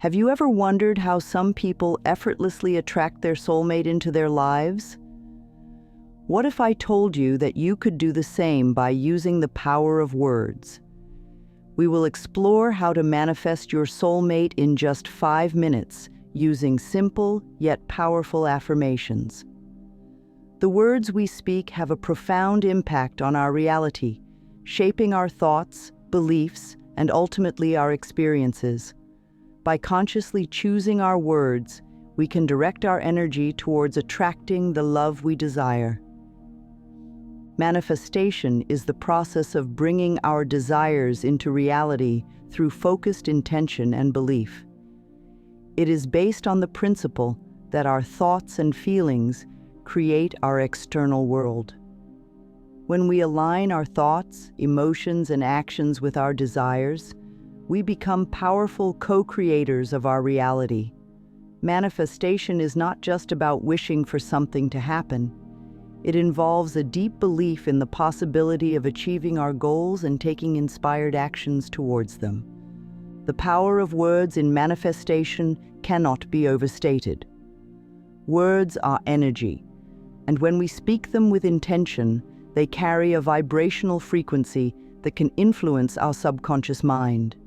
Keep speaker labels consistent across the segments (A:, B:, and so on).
A: Have you ever wondered how some people effortlessly attract their soulmate into their lives? What if I told you that you could do the same by using the power of words? We will explore how to manifest your soulmate in just 5 minutes using simple yet powerful affirmations. The words we speak have a profound impact on our reality, shaping our thoughts, beliefs, and ultimately our experiences. By consciously choosing our words, we can direct our energy towards attracting the love we desire. Manifestation is the process of bringing our desires into reality through focused intention and belief. It is based on the principle that our thoughts and feelings create our external world. When we align our thoughts, emotions, and actions with our desires, we become powerful co-creators of our reality. Manifestation is not just about wishing for something to happen. It involves a deep belief in the possibility of achieving our goals and taking inspired actions towards them. The power of words in manifestation cannot be overstated. Words are energy, and when we speak them with intention, they carry a vibrational frequency that can influence our subconscious mind.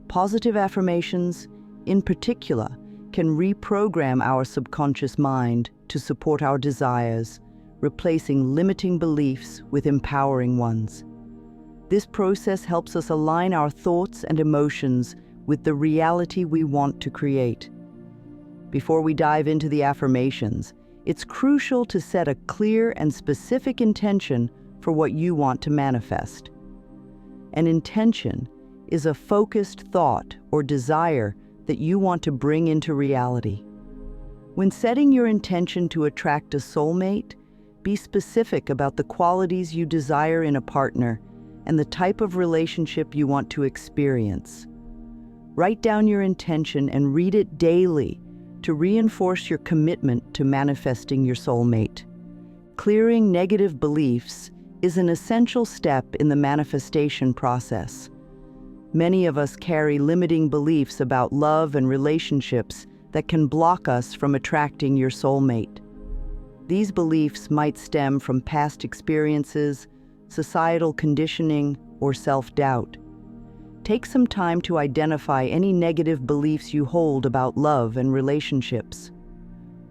A: Positive affirmations, in particular, can reprogram our subconscious mind to support our desires, replacing limiting beliefs with empowering ones. This process helps us align our thoughts and emotions with the reality we want to create. Before we dive into the affirmations, it's crucial to set a clear and specific intention for what you want to manifest. An intention is a focused thought or desire that you want to bring into reality. When setting your intention to attract a soulmate, be specific about the qualities you desire in a partner and the type of relationship you want to experience. Write down your intention and read it daily to reinforce your commitment to manifesting your soulmate. Clearing negative beliefs is an essential step in the manifestation process. Many of us carry limiting beliefs about love and relationships that can block us from attracting your soulmate. These beliefs might stem from past experiences, societal conditioning, or self-doubt. Take some time to identify any negative beliefs you hold about love and relationships.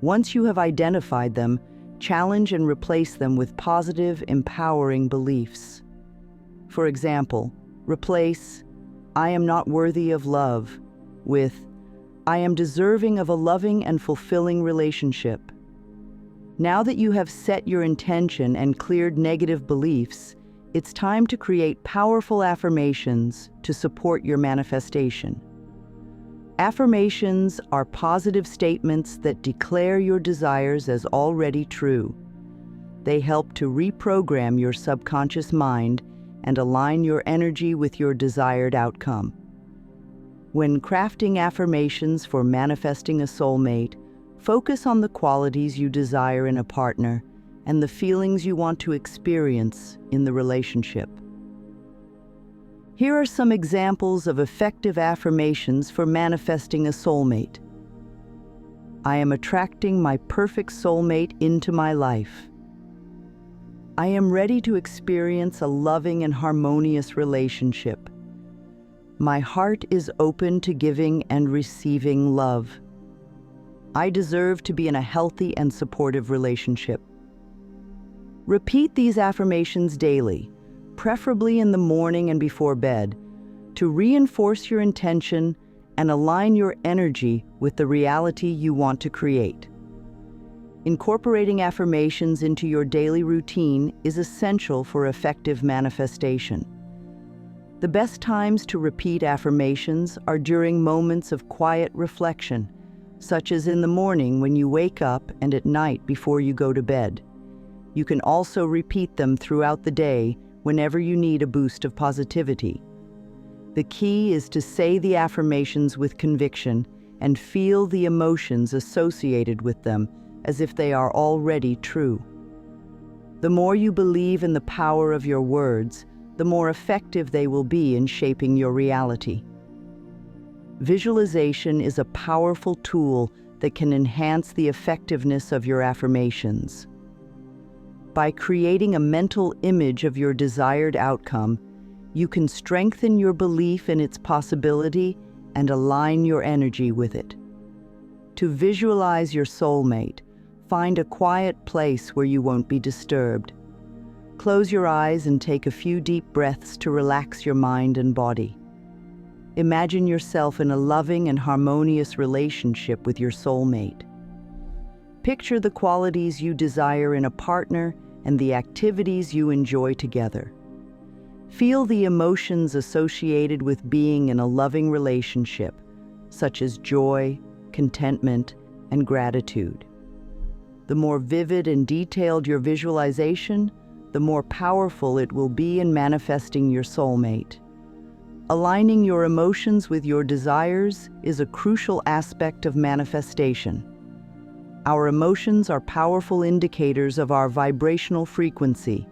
A: Once you have identified them, challenge and replace them with positive, empowering beliefs. For example, replace "I am not worthy of love" with "I am deserving of a loving and fulfilling relationship." Now that you have set your intention and cleared negative beliefs, it's time to create powerful affirmations to support your manifestation. Affirmations are positive statements that declare your desires as already true. They help to reprogram your subconscious mind and align your energy with your desired outcome. When crafting affirmations for manifesting a soulmate, focus on the qualities you desire in a partner and the feelings you want to experience in the relationship. Here are some examples of effective affirmations for manifesting a soulmate. I am attracting my perfect soulmate into my life. I am ready to experience a loving and harmonious relationship. My heart is open to giving and receiving love. I deserve to be in a healthy and supportive relationship. Repeat these affirmations daily, preferably in the morning and before bed, to reinforce your intention and align your energy with the reality you want to create. Incorporating affirmations into your daily routine is essential for effective manifestation. The best times to repeat affirmations are during moments of quiet reflection, such as in the morning when you wake up and at night before you go to bed. You can also repeat them throughout the day whenever you need a boost of positivity. The key is to say the affirmations with conviction and feel the emotions associated with them as if they are already true. The more you believe in the power of your words, the more effective they will be in shaping your reality. Visualization is a powerful tool that can enhance the effectiveness of your affirmations. By creating a mental image of your desired outcome, you can strengthen your belief in its possibility and align your energy with it. To visualize your soulmate, find a quiet place where you won't be disturbed. Close your eyes and take a few deep breaths to relax your mind and body. Imagine yourself in a loving and harmonious relationship with your soulmate. Picture the qualities you desire in a partner and the activities you enjoy together. Feel the emotions associated with being in a loving relationship, such as joy, contentment, and gratitude. The more vivid and detailed your visualization, the more powerful it will be in manifesting your soulmate. Aligning your emotions with your desires is a crucial aspect of manifestation. Our emotions are powerful indicators of our vibrational frequency,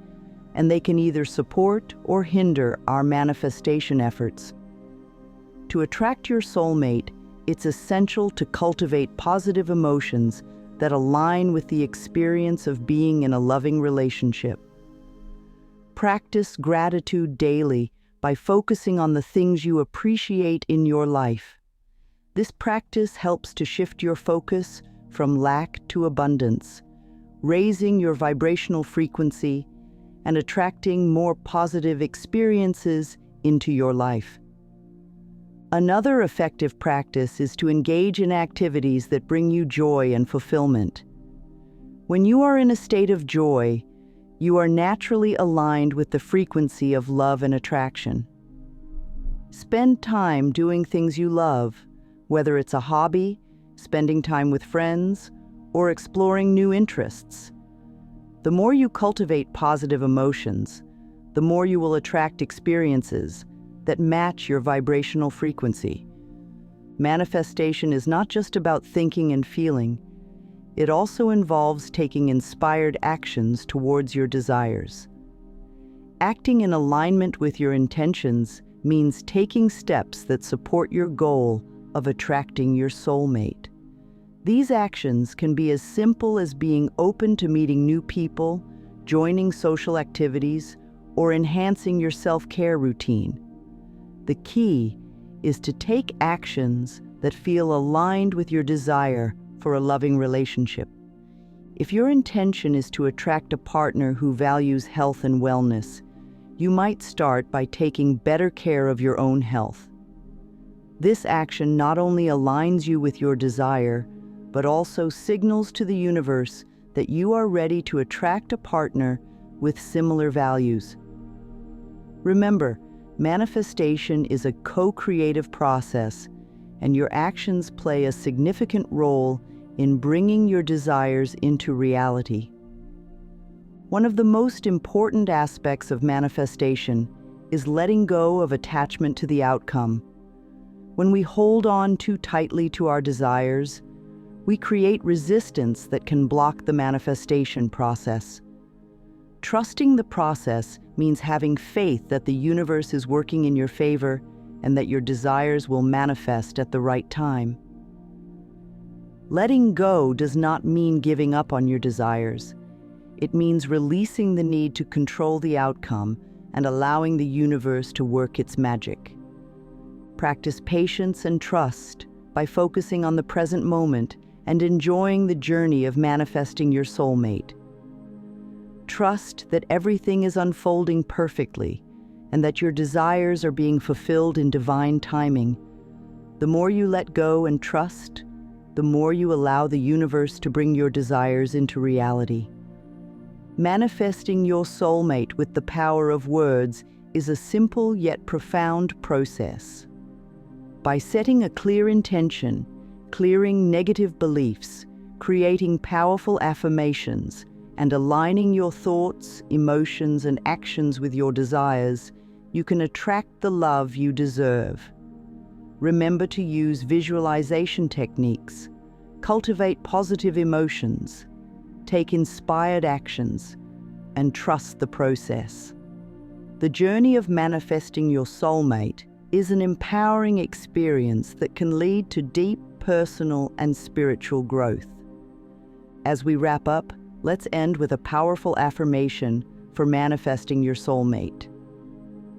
A: and they can either support or hinder our manifestation efforts. To attract your soulmate, it's essential to cultivate positive emotions that align with the experience of being in a loving relationship. Practice gratitude daily by focusing on the things you appreciate in your life. This practice helps to shift your focus from lack to abundance, raising your vibrational frequency and attracting more positive experiences into your life. Another effective practice is to engage in activities that bring you joy and fulfillment. When you are in a state of joy, you are naturally aligned with the frequency of love and attraction. Spend time doing things you love, whether it's a hobby, spending time with friends, or exploring new interests. The more you cultivate positive emotions, the more you will attract experiences that match your vibrational frequency. Manifestation is not just about thinking and feeling. It also involves taking inspired actions towards your desires. Acting in alignment with your intentions means taking steps that support your goal of attracting your soulmate. These actions can be as simple as being open to meeting new people, joining social activities, or enhancing your self-care routine. The key is to take actions that feel aligned with your desire for a loving relationship. If your intention is to attract a partner who values health and wellness, you might start by taking better care of your own health. This action not only aligns you with your desire, but also signals to the universe that you are ready to attract a partner with similar values. Remember, manifestation is a co-creative process, and your actions play a significant role in bringing your desires into reality. One of the most important aspects of manifestation is letting go of attachment to the outcome. When we hold on too tightly to our desires, we create resistance that can block the manifestation process. Trusting the process means having faith that the universe is working in your favor and that your desires will manifest at the right time. Letting go does not mean giving up on your desires. It means releasing the need to control the outcome and allowing the universe to work its magic. Practice patience and trust by focusing on the present moment and enjoying the journey of manifesting your soulmate. Trust that everything is unfolding perfectly and that your desires are being fulfilled in divine timing. The more you let go and trust, the more you allow the universe to bring your desires into reality. Manifesting your soulmate with the power of words is a simple yet profound process. By setting a clear intention, clearing negative beliefs, creating powerful affirmations, and aligning your thoughts, emotions, and actions with your desires, you can attract the love you deserve. Remember to use visualization techniques, cultivate positive emotions, take inspired actions, and trust the process. The journey of manifesting your soulmate is an empowering experience that can lead to deep personal and spiritual growth. As we wrap up, let's end with a powerful affirmation for manifesting your soulmate.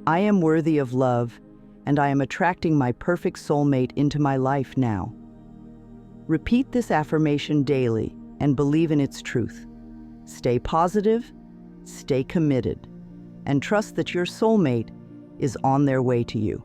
A: I am worthy of love, and I am attracting my perfect soulmate into my life now. Repeat this affirmation daily and believe in its truth. Stay positive, stay committed, and trust that your soulmate is on their way to you.